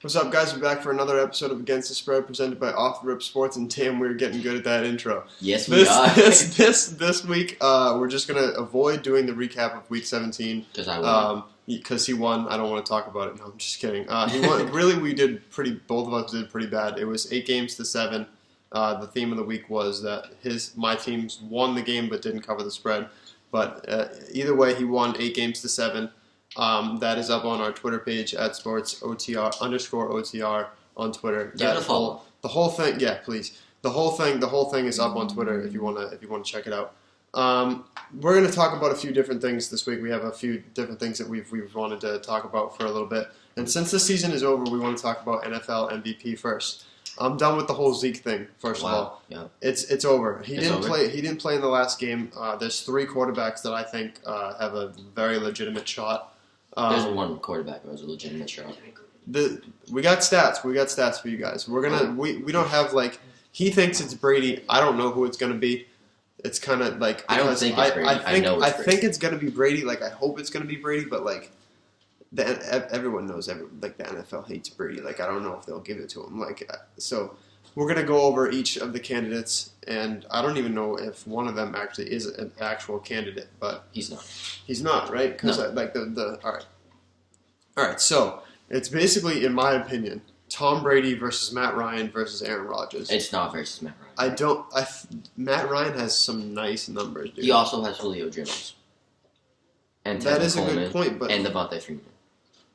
What's up, guys? We're back for another episode of Against the Spread, presented by Off the Rip Sports, and damn, we're getting good at that intro. Yes, we are. This week, we're just gonna avoid doing the recap of Week 17 because I won. Because he won. I don't want to talk about it. No, I'm just kidding. He won. Really, both of us did pretty bad. It was 8-7. The theme of the week was that my teams won the game but didn't cover the spread. But either way, he won 8-7. That is up on our Twitter page at @sportsOTR_OTR on Twitter. Give it a follow. The whole thing, yeah, please. The whole thing is up on Twitter if you wanna check it out. We're gonna talk about a few different things this week. We have a few different things that we've wanted to talk about for a little bit. And since the season is over, we want to talk about NFL MVP first. I'm done with the whole Zeke thing. First of all, yeah. It's over. He didn't play in the last game. There's 3 quarterbacks that I think have a very legitimate shot. There's one quarterback who has a legitimate shot. We got stats. We got stats for you guys. We're gonna we don't have like he thinks it's Brady. I don't know who it's gonna be. It's kind of like I don't think it's Brady. I think it's gonna be Brady. Like I hope it's gonna be Brady, but like everyone knows the NFL hates Brady. Like I don't know if they'll give it to him. Like so. We're going to go over each of the candidates, and I don't even know if one of them actually is an actual candidate, but he's not. He's not, right? Because no. All right. So it's basically, in my opinion, Tom Brady versus Matt Ryan versus Aaron Rodgers. It's not versus Matt Ryan. Matt Ryan has some nice numbers, dude. He also has Julio Jones. And that is a good point, but and Devontae Freeman.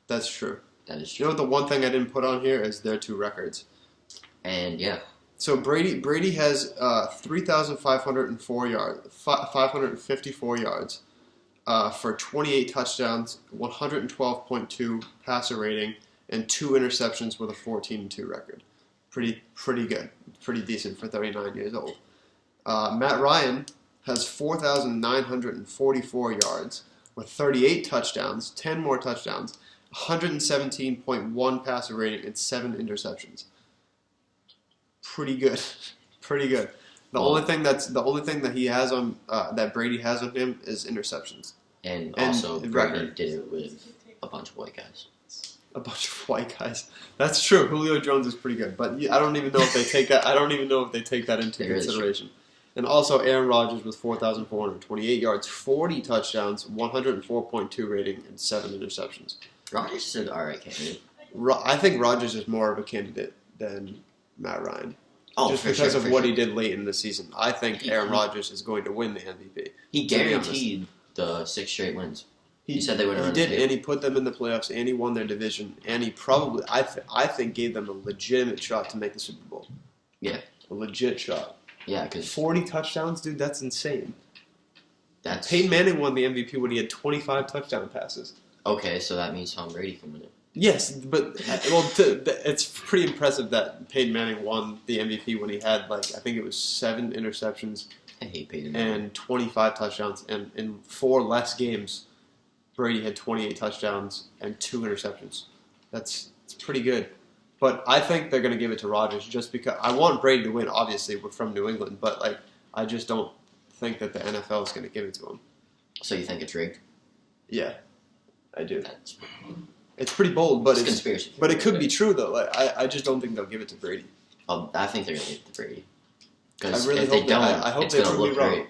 That's true. That is true. You know what? The one thing I didn't put on here is their 2 records. And yeah. So Brady has 3,504 yards, 554 yards for 28 touchdowns, 112.2 passer rating, and 2 interceptions with a 14-2 record. Pretty good, pretty decent for 39 years old. Matt Ryan has 4,944 yards with 38 touchdowns, 10 more touchdowns, 117.1 passer rating, and 7 interceptions. Pretty good. The only thing that he has on that Brady has on him is interceptions. And also Brady did it with a bunch of white guys. A bunch of white guys. That's true. Julio Jones is pretty good, but I don't even know if they take that. I don't even know if they take that into consideration. And also Aaron Rodgers with 4,428 yards, 40 touchdowns, 104.2 rating, and 7 interceptions. Rodgers is an alright candidate. I think Rodgers is more of a candidate than Matt Ryan. Just because of what he did late in the season. I think Aaron Rodgers is going to win the MVP. He guaranteed the 6 straight wins. He said they would. He did, and he put them in the playoffs, and he won their division, and he probably, I think, gave them a legitimate shot to make the Super Bowl. Yeah. A legit shot. Yeah, because 40 touchdowns, dude, that's insane. Peyton Manning won the MVP when he had 25 touchdown passes. Okay, so that means Tom Brady can win it. Yes, but it's pretty impressive that Peyton Manning won the MVP when he had, I think it was 7 interceptions. I hate Peyton Manning. And 25 touchdowns. And in 4 less games, Brady had 28 touchdowns and 2 interceptions. It's pretty good. But I think they're going to give it to Rodgers just because I want Brady to win, obviously. We're from New England. But, I just don't think that the NFL is going to give it to him. So you think it's rigged? Yeah, I do. It's pretty bold, but it's conspiracy. But it could be true, though. I just don't think they'll give it to Brady. I think they're going to give it to Brady. Because if they don't, I hope they prove me wrong.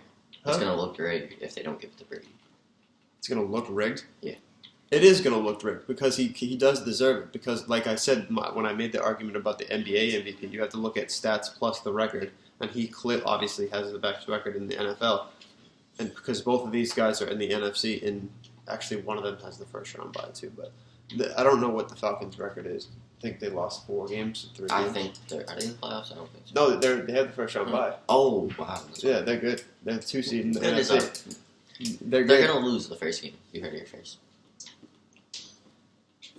It's going to look rigged if they don't give it to Brady. It's going to look rigged? Yeah. It is going to look rigged because he does deserve it. Because, like I said, when I made the argument about the NBA MVP, you have to look at stats plus the record. And he obviously has the best record in the NFL. And because both of these guys are in the NFC, and actually one of them has the first round bye too, but I don't know what the Falcons' record is. I think they lost 4 games, 3 games. I think are they in the playoffs? I don't think so. No, they have the first round bye. Oh wow! Yeah, they're good. They're 2 seed in the NFC. They're going to lose the first game. You heard it here first.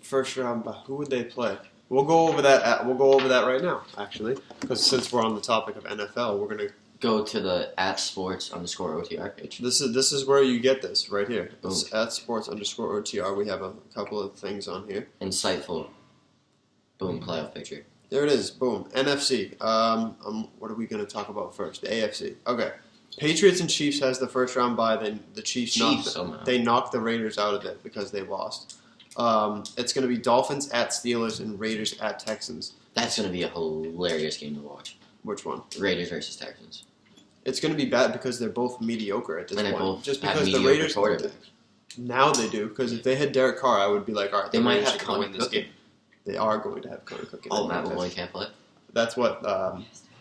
First round bye. Who would they play? We'll go over that. We'll go over that right now, actually, because since we're on the topic of NFL, we're gonna go to the @sports_OTR page. This is where you get this right here. It's @sports_OTR. We have a couple of things on here. Insightful. Boom, playoff picture. There it is. Boom. NFC. What are we going to talk about first? The AFC. Okay. Patriots and Chiefs has the first round bye. Then the Chiefs knocked the Raiders out of it because they lost. It's going to be Dolphins at Steelers and Raiders at Texans. That's going to be a hilarious game to watch. Which one? Raiders versus Texans. It's going to be bad because they're both mediocre at this point. Both just have because the mediocre Raiders quarterbacks. Now they do, because if they had Derek Carr, I would be like, all right, they the might Raiders have are going to win this Cooking. game. They are going to have Connor Cooking. Oh, Matt Malloy can't play? That's what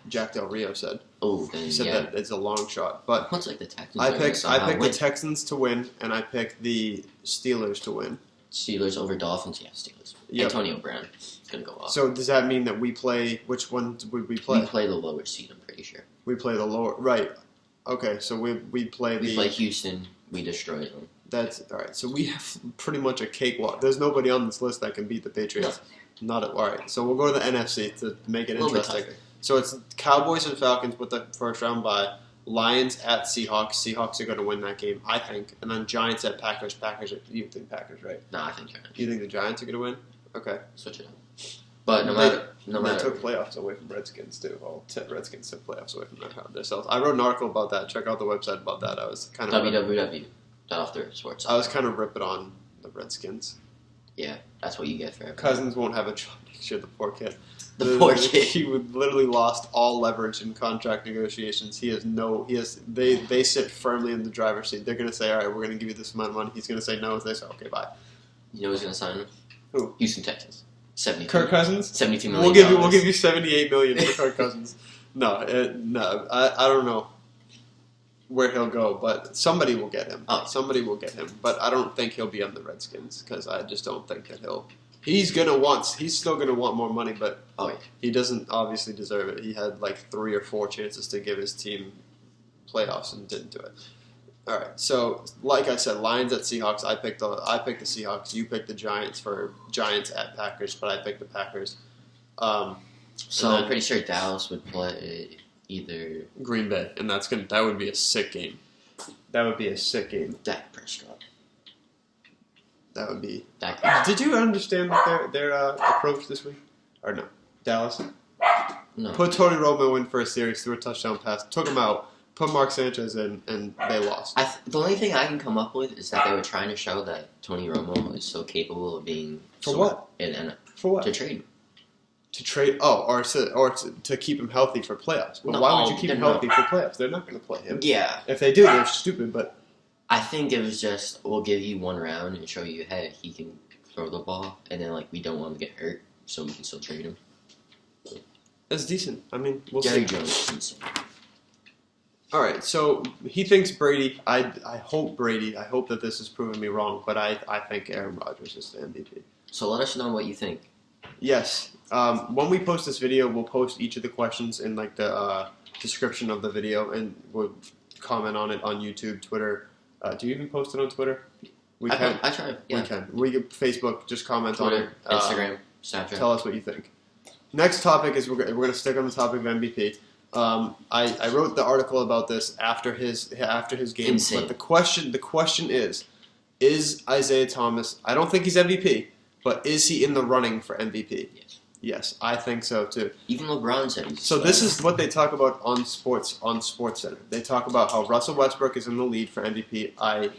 Jack Del Rio said. Oh, then He said that it's a long shot. But looks like the Texans I picked win. the Texans to win, and I picked the Steelers to win. Steelers over Dolphins? Yeah, Steelers. Yep. Antonio Brown is going to go off. So does that mean that we play, which one would we play? We play the lower seed, I'm pretty sure. We play the lower, right. Okay, so we play We play Houston, we destroy them. That's, all right, so we have pretty much a cakewalk. There's nobody on this list that can beat the Patriots. No. All right, so we'll go to the NFC to make it interesting. So it's Cowboys and Falcons with the first round bye. Lions at Seahawks. Seahawks are going to win that game, I think. And then Giants at Packers. You think Packers, right? No, I think Giants. You think the Giants are going to win? Okay. Switch it up. But no matter. They took playoffs away from Redskins, too. Well, Redskins took playoffs away from themselves. I wrote an article about that. Check out the website about that. I was kind of www.aftersports. I was kind of ripping on the Redskins. Yeah, that's what you get for everything. Cousins won't have a job next year, the poor kid. The poor kid. He would literally lost all leverage in contract negotiations. They sit firmly in the driver's seat. They're going to say, all right, we're going to give you this amount of money. He's going to say no. They say, okay, bye. You know who's going to sign him? Who? Houston Texans. Kirk Cousins? $72 million. We'll give you $78 million for Kirk Cousins. No, I don't know where he'll go, but somebody will get him. Oh. Somebody will get him, but I don't think he'll be on the Redskins because I just don't think that he's still gonna want more money, but he doesn't obviously deserve it. He had like 3 or 4 chances to give his team playoffs and didn't do it. All right, so like I said, Lions at Seahawks. I picked the Seahawks. You picked the Giants for Giants at Packers, but I picked the Packers. So I'm pretty sure Dallas would play either Green Bay, and that would be a sick game. That would be a sick game. Dak Prescott. That would be. Dak Prescott. Did you understand their approach this week? Or no? Dallas? No. Put Tony Romo in for a series, threw a touchdown pass, took him out, put Mark Sanchez in, and they lost. The only thing I can come up with is that they were trying to show that Tony Romo is so capable of being for what? For what? To trade him. To trade? Oh, or to keep him healthy for playoffs. Well, why would you keep him healthy for playoffs? They're not going to play him. Yeah. If they do, they're stupid. But I think it was just we'll give you one round and show you, hey, he can throw the ball, and then we don't want him to get hurt, so we can still trade him. That's decent. I mean, we'll Jerry see. Jones is decent. All right, so he thinks Brady. I hope Brady. I hope that this is proving me wrong, but I think Aaron Rodgers is the MVP. So let us know what you think. Yes. When we post this video, we'll post each of the questions in the description of the video, and we'll comment on it on YouTube, Twitter. Do you even post it on Twitter? We can. I try. Yeah. We can. Facebook. Just comment Twitter, on it. Instagram, Snapchat. Tell us what you think. Next topic is we're going to stick on the topic of MVP. I wrote the article about this after his game. Insane. But the question is Isaiah Thomas? I don't think he's MVP, but is he in the running for MVP? Yes. Yes, I think so too. Even LeBron said he's so. This is what they talk about on SportsCenter. They talk about how Russell Westbrook is in the lead for MVP. I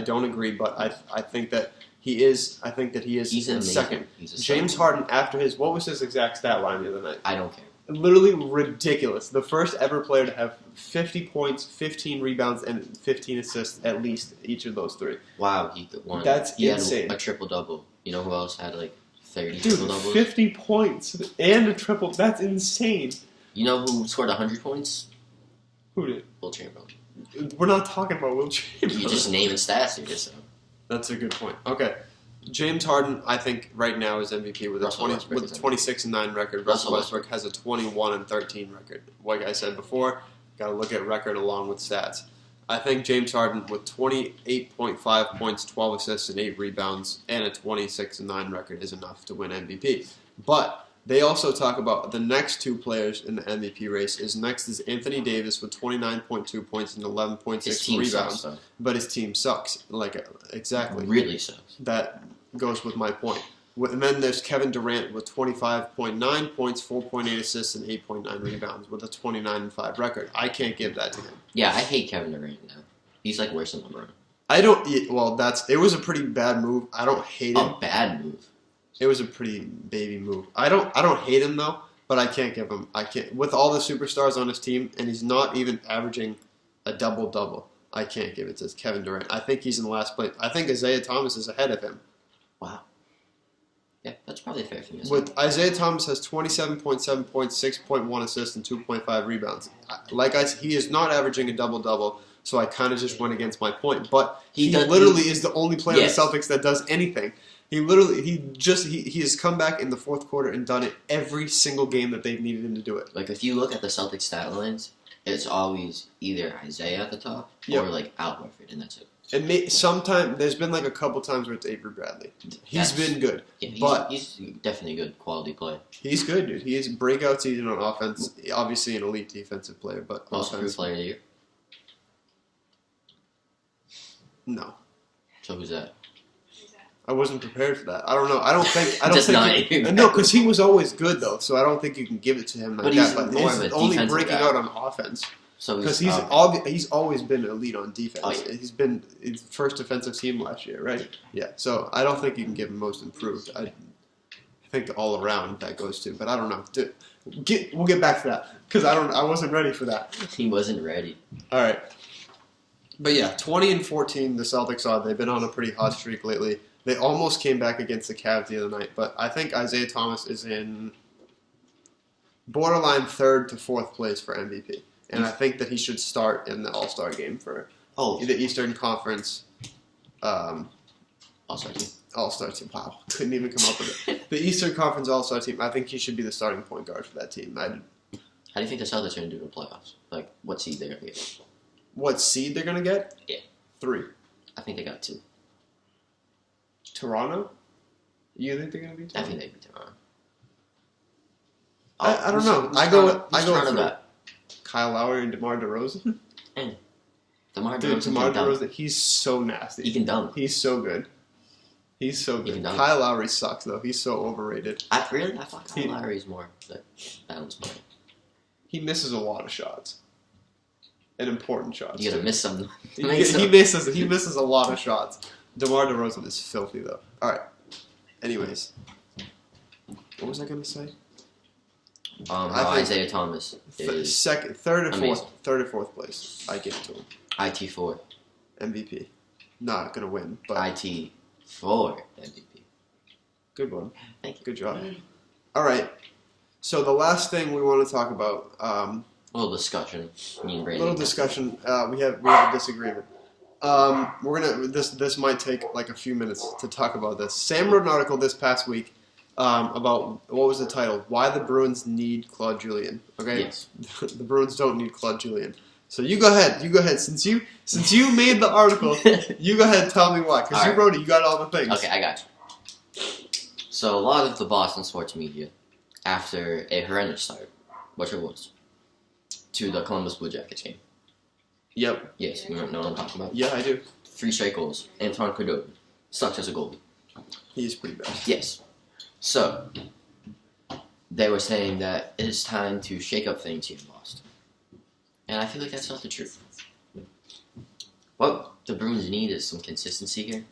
don't agree, but I think that he is. I think that he is He's in second. James Harden, after what was his exact stat line the other night? I don't care. Literally ridiculous. The first ever player to have 50 points, 15 rebounds, and 15 assists at least each of those 3. Wow, he won. That's insane. Had a triple-double. You know who else had 30 Dude, triple-doubles? 50 points and a triple. That's insane. You know who scored 100 points? Who did? Will Chamberlain. We're not talking about Will Chamberlain. You just naming stats here, so. That's a good point. Okay. James Harden, I think, right now is MVP with a 26-9 record. Russell Westbrook has a 21-13 record. Like I said before, got to look at record along with stats. I think James Harden with 28.5 points, 12 assists, and 8 rebounds, and a 26-9 record is enough to win MVP. But they also talk about the next 2 players in the MVP race. Next is Anthony Davis with 29.2 points and 11.6 rebounds. Sucks, but his team sucks. Exactly. Really sucks. That goes with my point. And then there's Kevin Durant with 25.9 points, 4.8 assists, and 8.9 rebounds with a 29-5 record. I can't give that to him. Yeah, I hate Kevin Durant now. He's worse than LeBron. I don't. Well, it was a pretty bad move. I don't hate it. A bad move. It was a pretty baby move. I don't hate him though, but I can't give him. I can't with all the superstars on his team, and he's not even averaging a double. I can't give it to Kevin Durant. I think he's in last place. I think Isaiah Thomas is ahead of him. Wow. Yeah, that's probably fair for me. With Isaiah Thomas has 27.7 points, 6.1 assists, and 2.5 rebounds. He is not averaging a double. So I kind of just went against my point. But he literally is the only player in the Celtics that does anything. He has come back in the fourth quarter and done it every single game that they've needed him to do it. Like, if you look at the Celtics stat lines, it's always either Isaiah at the top or, like, Al Horford, and that's it. Sometimes there's been, like, a couple times where it's Avery Bradley. He's been good. Yeah, he's definitely a good quality player. He's good, dude. He is a breakout season on offense. Obviously an elite defensive player, but Most improved player of the year? No. So who's that? I wasn't prepared for that. I don't know. I don't think. No, because he was always good though, so I don't think you can give it to him like that. But he's only breaking out on offense. So because he's always been elite on defense. Oh, yeah. He's been his first defensive team last year, right? Yeah. So I don't think you can give him most improved. I think all around that goes to, but I don't know. We'll get back to that because I wasn't ready for that. He wasn't ready. All right. But yeah, 20-14, the Celtics are. They've been on a pretty hot streak lately. They almost came back against the Cavs the other night, but I think Isaiah Thomas is in borderline 3rd to 4th place for MVP. And I think that he should start in the All-Star game for the Eastern Conference All-Star team. All-Star team. Wow, couldn't even come up with it. The Eastern Conference All-Star team. I think he should be the starting point guard for that team. How do you think the Celtics are going to do in the playoffs? Like, what seed they're going to get? What seed they're going to get? Yeah. 3. I think they got 2. Toronto? You think they're going to be Toronto? I think they beat Toronto. I don't know. I go Toronto with Kyle Lowry and DeMar DeRozan. DeMar DeRozan, he's so nasty. He can dunk. He's so good. He's so good. Kyle Lowry sucks, though. He's so overrated. I thought Kyle Lowry's more the balanced player. He misses a lot of shots. And important shots. You're going to miss some. He misses a lot of shots. DeMar DeRozan is filthy, though. All right. Anyways. What was I going to say? Isaiah Thomas is third or fourth place. I give it to him. IT4. MVP. Not going to win, but... IT4 MVP. Good one. Thank you. Good job. All right. So the last thing we want to talk about... a little discussion. We have a disagreement. We're gonna. This might take like a few minutes to talk about this. Sam wrote an article this past week about what was the title? Why the Bruins need Claude Julien. Okay. Yes. The Bruins don't need Claude Julien. So you go ahead. Since you made the article, you go ahead and tell me why. Because you wrote it. You got all the things. Okay, I got you. So a lot of the Boston sports media, after a horrendous start, which it was, to the Columbus Blue Jackets game. Yep. Yes, you know what I'm talking about? Yeah, I do. 3 straight goals. Antoine Cordova sucks as a goalie. He's pretty bad. Yes. So, they were saying that it is time to shake up things here in Boston. And I feel like that's not the truth. What the Bruins need is some consistency here.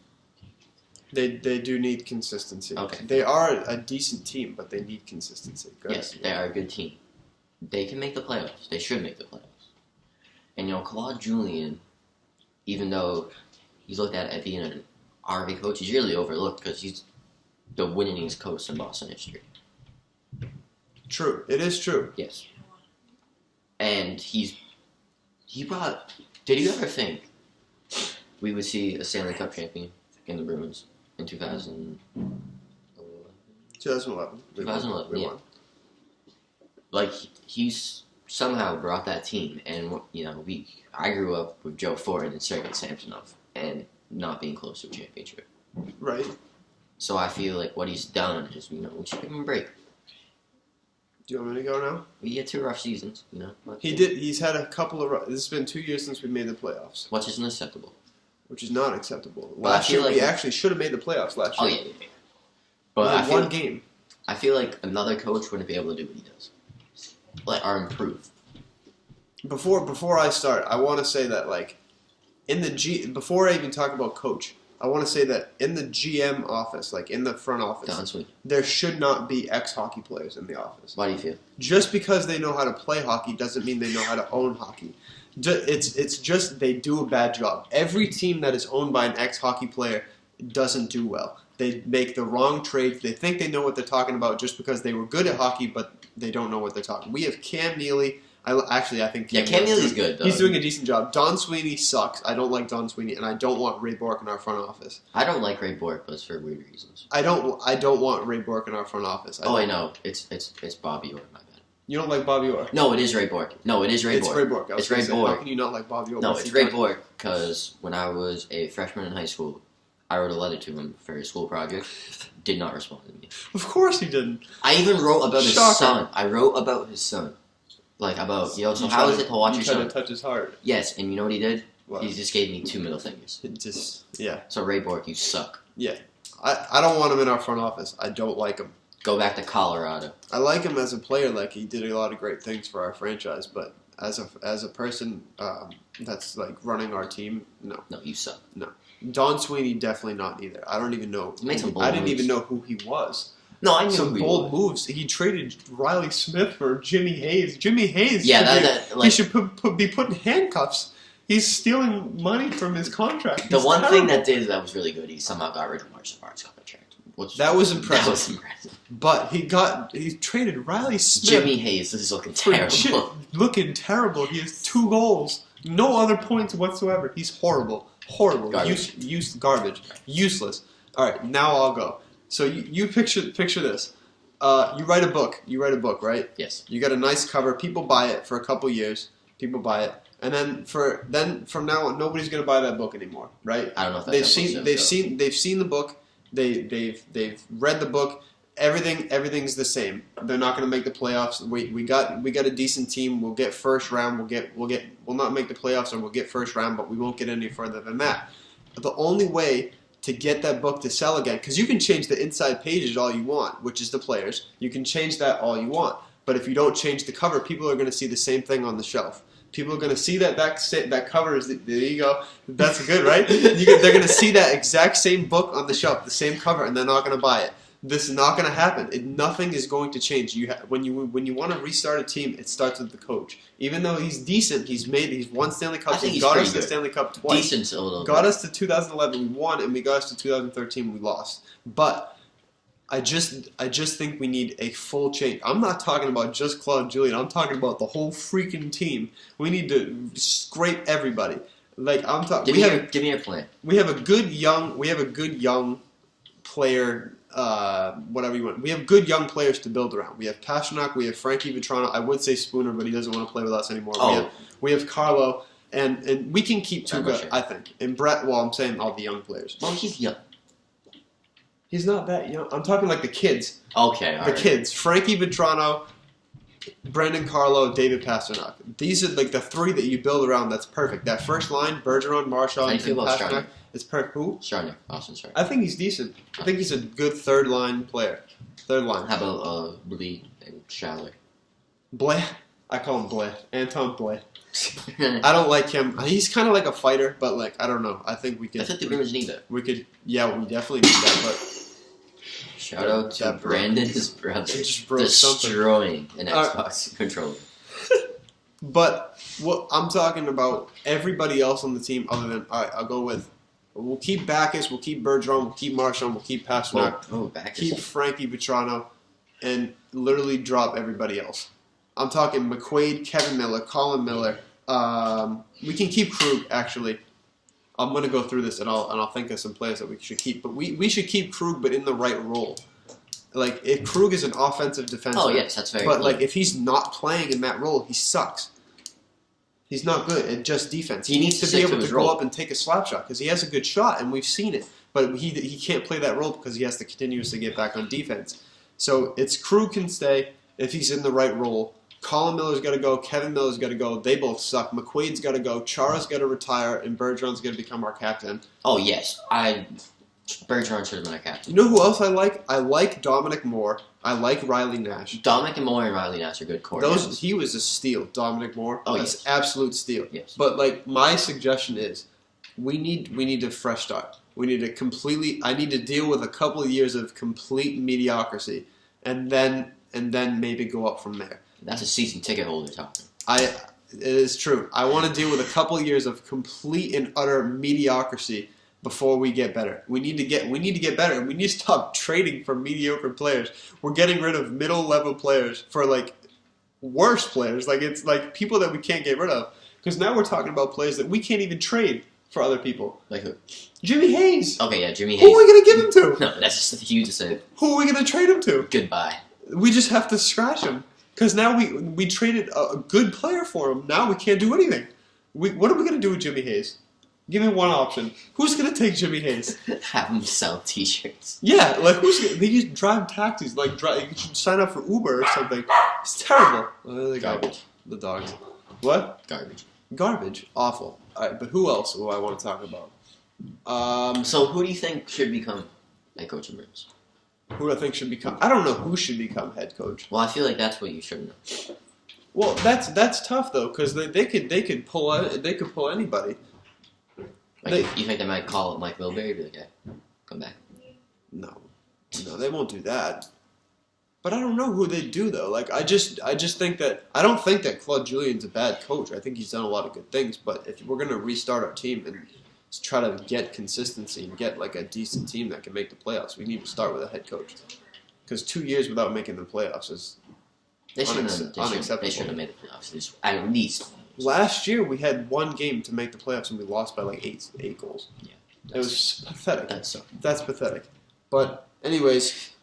They do need consistency. Okay. They are a decent team, but they need consistency. Yes, they are a good team. They can make the playoffs. They should make the playoffs. And, Claude Julien, even though he's looked at being an RV coach, he's really overlooked because he's the winningest coach in Boston history. True. It is true. Yes. And he brought... Did you ever think we would see a Stanley Cup champion in the Bruins in 2011? 2011. 2011, yeah. Like, he's somehow brought that team, and I grew up with Joe Ford and Sergei Samsonov, and not being close to a championship. Right. So I feel like what he's done is, we should give him a break. Do you want me to go now? We had 2 rough seasons, He did. He's had a couple of. This has been 2 years since we made the playoffs. Which isn't acceptable. Which is not acceptable. Last year we actually should have made the playoffs last year. Oh yeah. But one game. I feel like another coach wouldn't be able to do what he does. Or improve. Before I start, I want to say that before I even talk about coach, I want to say that in the GM office, like in the front office, there should not be ex-hockey players in the office. Why do you feel? Just because they know how to play hockey doesn't mean they know how to own hockey. It's just they do a bad job. Every team that is owned by an ex-hockey player doesn't do well. They make the wrong trades. They think they know what they're talking about just because they were good at hockey, but they don't know what they're talking. We have Cam Neely. I think Cam Neely's good, though. He's doing a decent job. Don Sweeney sucks. I don't like Don Sweeney, and I don't want Ray Bourque in our front office. I don't like Ray Bourque, but it's for weird reasons. I don't want Ray Bourque in our front office. I know. It's Bobby Orr, my bad. You don't like Bobby Orr? No, it is Ray Bourque. It's Ray Bourque. It's Ray Bourque. How can you not like Bobby Orr? No, it's Ray Bourque because when I was a freshman in high school, I wrote a letter to him for his school project. Did not respond to me. Of course he didn't. I even wrote about his son. I wrote about his son. Like, about, so how is it to watch your son? You tried to touch his heart. Yes, and you know what he did? What? He just gave me 2 middle fingers. Yeah. So, Ray Bourque, you suck. Yeah. I don't want him in our front office. I don't like him. Go back to Colorado. I like him as a player. Like, he did a lot of great things for our franchise, but as a person that's, like, running our team, no. No, you suck. No. Don Sweeney, definitely not either. I don't even know. I didn't even know who he was. No, I knew some bold moves. He traded Riley Smith for Jimmy Hayes. Jimmy Hayes. Yeah, he should be put in handcuffs. He's stealing money from his contract. The one thing that was really good, he somehow got rid of Mark Savare's contract. That was impressive. But he traded Riley Smith. Jimmy Hayes is looking terrible. Looking terrible. He has 2 goals, no other points whatsoever. He's horrible. Garbage. Garbage. Useless. All right, now I'll go. So you picture this. You write a book. You write a book, right? Yes. You got a nice cover. People buy it for a couple years. People buy it, and then from now on, nobody's going to buy that book anymore, right? I don't know if that's they've seen the book. They've read the book. Everything's the same. They're not going to make the playoffs. We got a decent team. We'll get first round. We'll not make the playoffs, or we'll get first round, but we won't get any further than that. But the only way to get that book to sell again, because you can change the inside pages all you want, which is the players. You can change that all you want, but if you don't change the cover, people are going to see the same thing on the shelf. People are going to see that cover is there you go. That's good, right? They're going to see that exact same book on the shelf, the same cover, and they're not going to buy it. This is not going to happen. Nothing is going to change. When you want to restart a team, it starts with the coach. Even though he's decent, he's won Stanley Cups. He got us to Stanley Cup twice. Decent a little. Got us to 2011, we won, and we got us to 2013, we lost. But I just think we need a full change. I'm not talking about just Claude Julien. I'm talking about the whole freaking team. We need to scrape everybody. Like I'm talking. Give me your plan. We have a good young player. Whatever you want. We have good young players to build around. We have Pastrnak, we have Frankie Vitrano. I would say Spooner, but he doesn't want to play with us anymore. Oh. We have Carlo, and we can keep 2 good, I think. And Brett, well, I'm saying all the young players. Well, he's young. He's not that young. I'm talking like the kids. Okay, all right. Kids. Frankie Vitrano, Brendan Carlo, David Pastrnak. These are like the 3 that you build around. That's perfect. That first line, Bergeron, Marchand, and Pastrnak. It's perfect. Who? Charnier. Austin Charnier. I think he's decent. I think he's a good third-line player. Third line. How about Lee and Schaller? Blais. I call him Blais. Anton Blais. I don't like him. He's kind of like a fighter, but like I don't know. I think we could. I think the Bruins need that. We could. Yeah, we definitely need that. But shout out to Brandon's brother destroying an Xbox controller. But what I'm talking about, everybody else on the team other than I'll go with. We'll keep Backus, we'll keep Bergeron, we'll keep Marchand, we'll keep Pastrnak, keep Frankie Vitrano, and literally drop everybody else. I'm talking McQuaid, Kevin Miller, Colin Miller. We can keep Krug, actually. I'm going to go through this, and I'll think of some players that we should keep. But we should keep Krug, but in the right role. Like, if Krug is an offensive defenseman. Oh, yes, that's very But, clear. like, if he's not playing in that role, he sucks. He's not good at just defense. He needs to be able to go up and take a slap shot because he has a good shot, and we've seen it. But he can't play that role because he has to continuously get back on defense. So it's Krug can stay if he's in the right role. Colin Miller's got to go. Kevin Miller's got to go. They both suck. McQuaid's got to go. Chara's got to retire, and Bergeron's going to become our captain. Oh, yes. Bergeron should have been our captain. You know who else I like? I like Dominic Moore. I like Riley Nash. Dominic Moore and Riley Nash are good core. He was a steal, Dominic Moore. Oh, That's absolute steal. Yes. But, like, my suggestion is we need a fresh start. We need I need to deal with a couple of years of complete mediocrity, and then maybe go up from there. That's a season ticket holder talking. It is true. I want to deal with a couple of years of complete and utter mediocrity before we get better. We need to get better, and we need to stop trading for mediocre players. We're getting rid of middle level players for like worse players. Like it's like people that we can't get rid of. Because now we're talking about players that we can't even trade for other people. Like who? Jimmy Hayes. Okay, yeah, Jimmy Hayes. Who are we going to give him to? No, that's just huge to say. Who are we going to trade him to? Goodbye. We just have to scratch him. Because now we traded a good player for him. Now we can't do anything. What are we going to do with Jimmy Hayes? Give me one option. Who's going to take Jimmy Hayes? Have him sell T-shirts. Yeah, like they just drive taxis. Like you should sign up for Uber or something. It's terrible. Garbage. The dogs. What? Garbage. Awful. All right, but who else do I want to talk about? So who do you think should become head coach of Bruins? Who do I think should become? I don't know who should become head coach. Well, I feel like that's what you should know. Well, that's tough though, because they could pull anybody. Like, you think they might call it Mike Milbury and be like, hey, come back? No, they won't do that. But I don't know who they'd do though. Like I just think that I don't think that Claude Julien's a bad coach. I think he's done a lot of good things. But if we're gonna restart our team and try to get consistency and get like a decent team that can make the playoffs, we need to start with a head coach. Because 2 years without making the playoffs is unacceptable. They shouldn't have made the playoffs. At least. Last year we had one game to make the playoffs and we lost by like eight goals. Yeah, it was pathetic. That's pathetic. But anyways.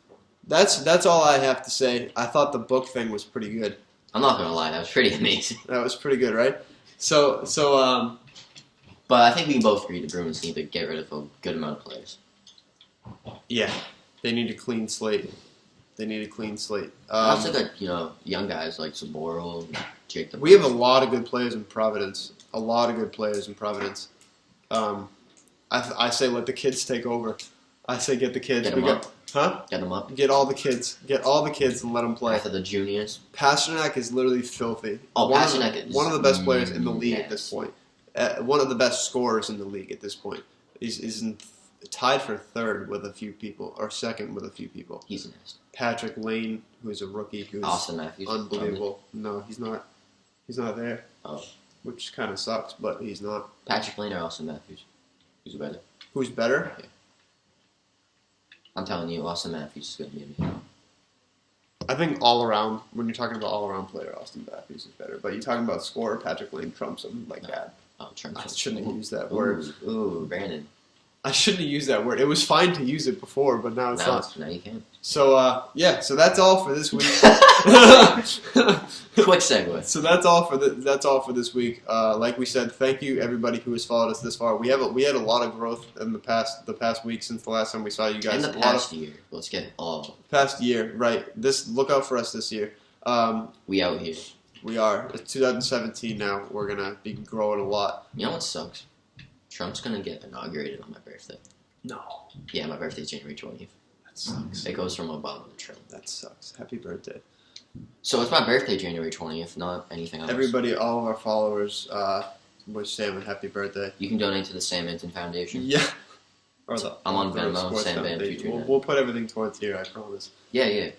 That's all I have to say. I thought the book thing was pretty good. I'm not gonna lie, that was pretty amazing. That was pretty good, right? So but I think we can both agree the Bruins need to get rid of a good amount of players. Yeah, they need a clean slate. Also got young guys like Zaboral, Jake. We have a lot of good players in Providence. I say let the kids take over. I say get the kids. Get them up. Huh? Get them up. Get all the kids. Get all the kids and let them play. After the juniors. Pasternak is literally filthy. Pasternak is one of the best players in the league at this point. One of the best scorers in the league at this point. He's tied for third with a few people, or second with a few people. He's nasty. Patrick Lane, who is a rookie, who's Austin Matthews. Unbelievable. No, he's not. He's not there. Oh. Which kind of sucks, but he's not. Patrick Lane or Austin Matthews? Who's better? Who's better? Yeah. I'm telling you, Austin Matthews is going to be amazing. I think all around, when you're talking about all around player, Austin Matthews is better. But you're talking about scorer, Patrick Lane trumps him like that. Oh, I shouldn't have used that word. Ooh, Brandon. I shouldn't have used that word. It was fine to use it before, but now it's not. Now you can. So, so that's all for this week. Quick segue. So that's all for this week. Like we said, thank you everybody who has followed us this far. We had a lot of growth in the past week since the last time we saw you guys. In the past year. Let's get all. Past year, right. Look out for us this year. We out here. We are. It's 2017 now. We're going to be growing a lot. You know what sucks? Trump's going to get inaugurated on my birthday. No. Yeah, my birthday's January 20th. That sucks. It goes from Obama to Trump. That sucks. Happy birthday. So it's my birthday January 20th, not anything else. Everybody, all of our followers, wish Sam a happy birthday. You can donate to the Sam Minton Foundation. Yeah. I'm on Venmo, Sam Van Future. We'll put everything towards here, I promise. Yeah.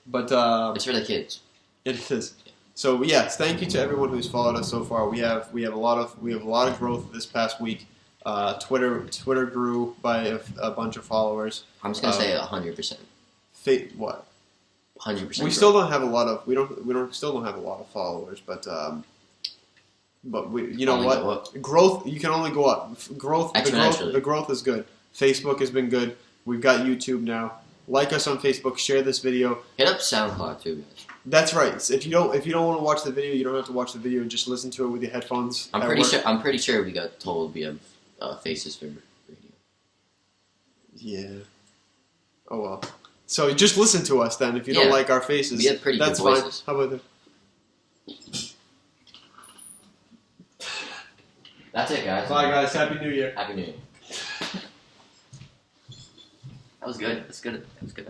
But it's for the kids. It is. So yes, thank you to everyone who's followed us so far. We have a lot of growth this past week. Twitter grew by a bunch of followers. I'm just gonna say 100%. What? 100%. We still don't have a lot of still don't have a lot of followers, but we what? Growth, you can only go up. The growth is good. Facebook has been good. We've got YouTube now. Like us on Facebook. Share this video. Hit up SoundCloud too, guys. That's right. If you don't want to watch the video, you don't have to watch the video. Just listen to it with your headphones. I'm pretty sure we got told we have faces for radio. Yeah. Oh well. So just listen to us then. If you don't like our faces, we have pretty that's good voices. Fine. How about that? That's it, guys. Bye, guys. Happy New Year. Happy New Year. That was good. That's good. That was good.